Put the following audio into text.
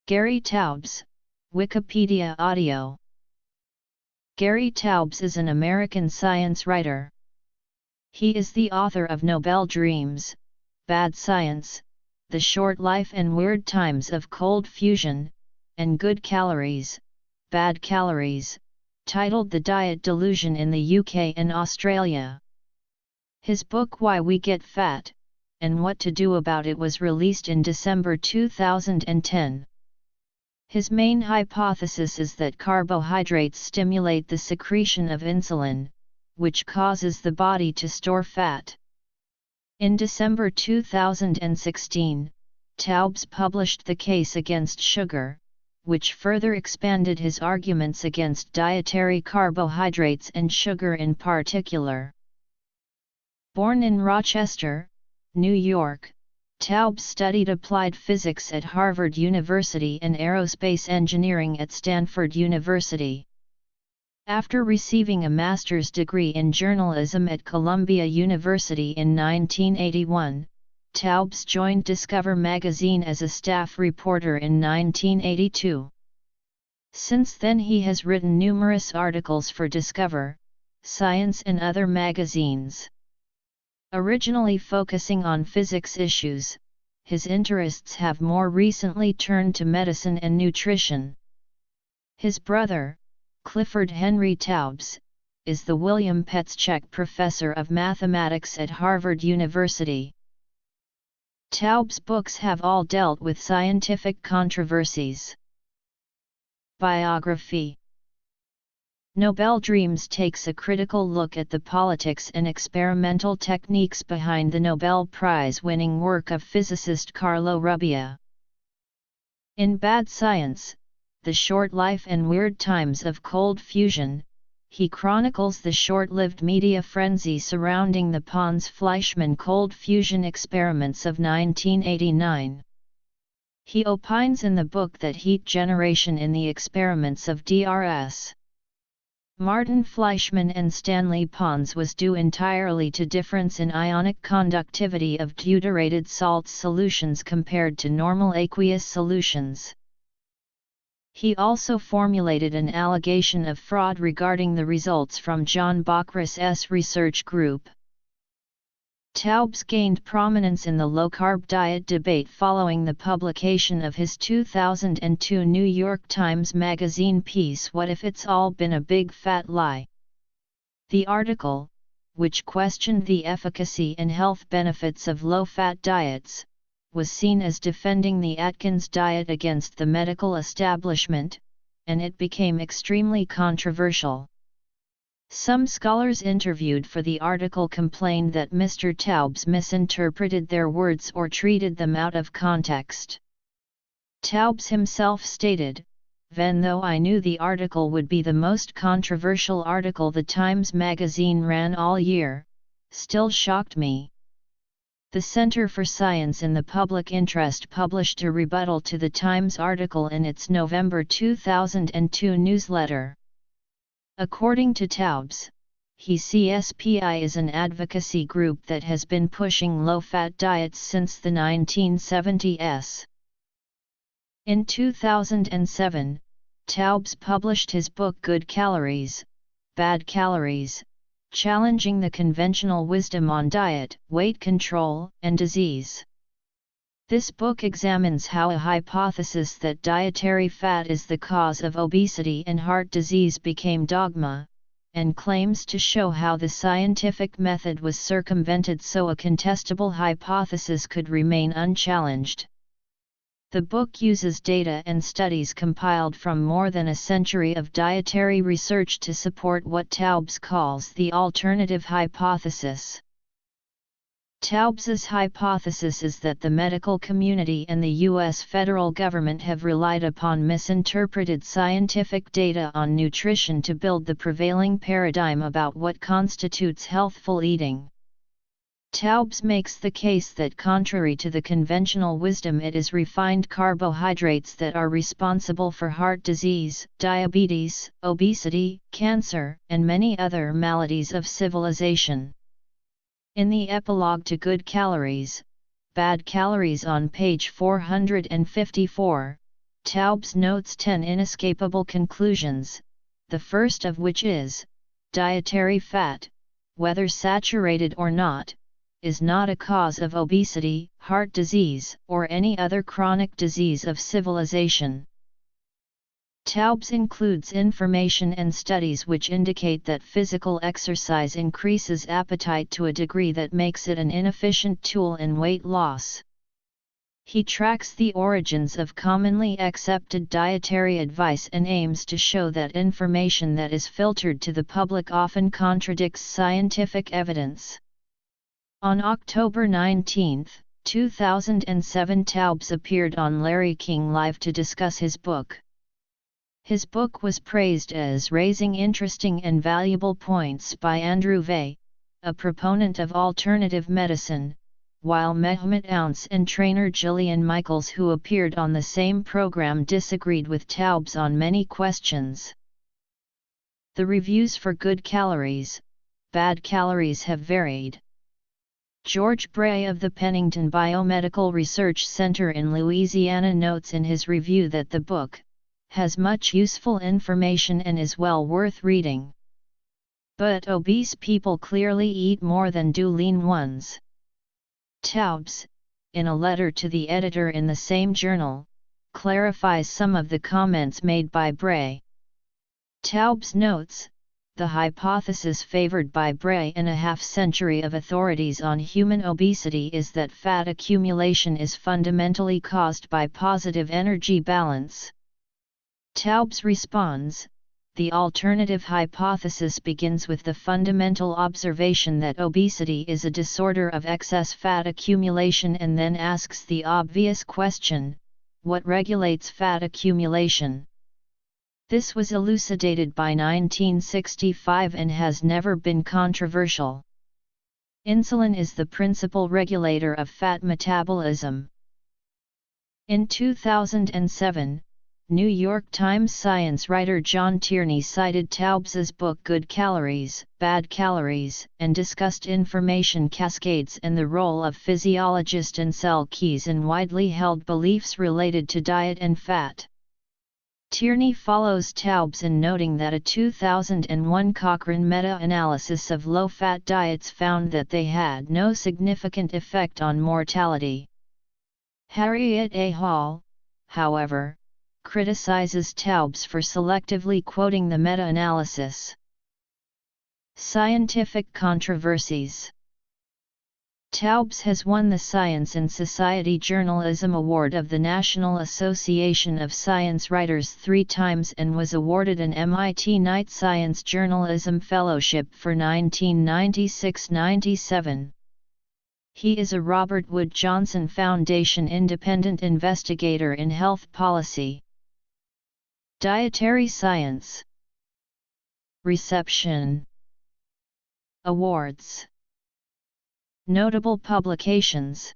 Gary Taubes, Wikipedia Audio. Gary Taubes is an American science writer. He is the author of Nobel Dreams, Bad Science, The Short Life and Weird Times of Cold Fusion, and Good Calories, Bad Calories, titled The Diet Delusion in the UK and Australia. His book Why We Get Fat, and What to Do About It was released in December 2010. His main hypothesis is that carbohydrates stimulate the secretion of insulin, which causes the body to store fat. In December 2016, Taubes published The Case Against Sugar, which further expanded his arguments against dietary carbohydrates and sugar in particular. Born in Rochester, New York, Taubes studied applied physics at Harvard University and aerospace engineering at Stanford University. After receiving a master's degree in journalism at Columbia University in 1981, Taubes joined Discover magazine as a staff reporter in 1982. Since then he has written numerous articles for Discover, Science and other magazines. Originally focusing on physics issues, his interests have more recently turned to medicine and nutrition. His brother, Clifford Henry Taubes, is the William Petschek Professor of Mathematics at Harvard University. Taubes' books have all dealt with scientific controversies. Biography. Nobel Dreams takes a critical look at the politics and experimental techniques behind the Nobel Prize-winning work of physicist Carlo Rubbia. In Bad Science, The Short Life and Weird Times of Cold Fusion, he chronicles the short-lived media frenzy surrounding the Pons-Fleischmann cold fusion experiments of 1989. He opines in the book that heat generation in the experiments of Drs. Martin Fleischmann and Stanley Pons was due entirely to difference in ionic conductivity of deuterated salt solutions compared to normal aqueous solutions. He also formulated an allegation of fraud regarding the results from John Bochrus' research group. Taubes gained prominence in the low-carb diet debate following the publication of his 2002 New York Times Magazine piece What If It's All Been a Big Fat Lie? The article, which questioned the efficacy and health benefits of low-fat diets, was seen as defending the Atkins diet against the medical establishment, and it became extremely controversial. Some scholars interviewed for the article complained that Mr. Taubes misinterpreted their words or treated them out of context. Taubes himself stated, "Even though I knew the article would be the most controversial article the Times magazine ran all year, still shocked me." The Center for Science in the Public Interest published a rebuttal to the Times article in its November 2002 newsletter. According to Taubes, CSPI is an advocacy group that has been pushing low-fat diets since the 1970s. In 2007, Taubes published his book Good Calories, Bad Calories, challenging the conventional wisdom on diet, weight control, and disease. This book examines how a hypothesis that dietary fat is the cause of obesity and heart disease became dogma, and claims to show how the scientific method was circumvented so a contestable hypothesis could remain unchallenged. The book uses data and studies compiled from more than a century of dietary research to support what Taubes calls the alternative hypothesis. Taubes' hypothesis is that the medical community and the U.S. federal government have relied upon misinterpreted scientific data on nutrition to build the prevailing paradigm about what constitutes healthful eating. Taubes makes the case that contrary to the conventional wisdom, it is refined carbohydrates that are responsible for heart disease, diabetes, obesity, cancer, and many other maladies of civilization. In the epilogue to Good Calories, Bad Calories on page 454, Taubes notes 10 inescapable conclusions, the first of which is, dietary fat, whether saturated or not, is not a cause of obesity, heart disease, or any other chronic disease of civilization. Taubes includes information and studies which indicate that physical exercise increases appetite to a degree that makes it an inefficient tool in weight loss. He tracks the origins of commonly accepted dietary advice and aims to show that information that is filtered to the public often contradicts scientific evidence. On October 19, 2007, Taubes appeared on Larry King Live to discuss his book. His book was praised as raising interesting and valuable points by Andrew Vay, a proponent of alternative medicine, while Mehmet Ounce and trainer Jillian Michaels, who appeared on the same program, disagreed with Taubes on many questions. The reviews for good calories, bad calories have varied. George Bray of the Pennington Biomedical Research Center in Louisiana notes in his review that the book has much useful information and is well worth reading. But obese people clearly eat more than do lean ones. Taubes, in a letter to the editor in the same journal, clarifies some of the comments made by Bray. Taubes notes, the hypothesis favored by Bray and a half-century of authorities on human obesity is that fat accumulation is fundamentally caused by positive energy balance. Taubes responds, the alternative hypothesis begins with the fundamental observation that obesity is a disorder of excess fat accumulation and then asks the obvious question, what regulates fat accumulation? This was elucidated by 1965 and has never been controversial. Insulin is the principal regulator of fat metabolism. In 2007, New York Times science writer John Tierney cited Taubes's book Good Calories, Bad Calories, and discussed information cascades and the role of physiologist Ansel Keys in widely held beliefs related to diet and fat. Tierney follows Taubes in noting that a 2001 Cochrane meta-analysis of low-fat diets found that they had no significant effect on mortality. Harriet A. Hall, however, criticizes Taubes for selectively quoting the meta-analysis. Scientific controversies. Taubes has won the Science and Society Journalism Award of the National Association of Science Writers 3 times and was awarded an MIT Knight Science Journalism Fellowship for 1996-97. He is a Robert Wood Johnson Foundation independent investigator in health policy. Dietary science. Reception. Awards. Notable publications.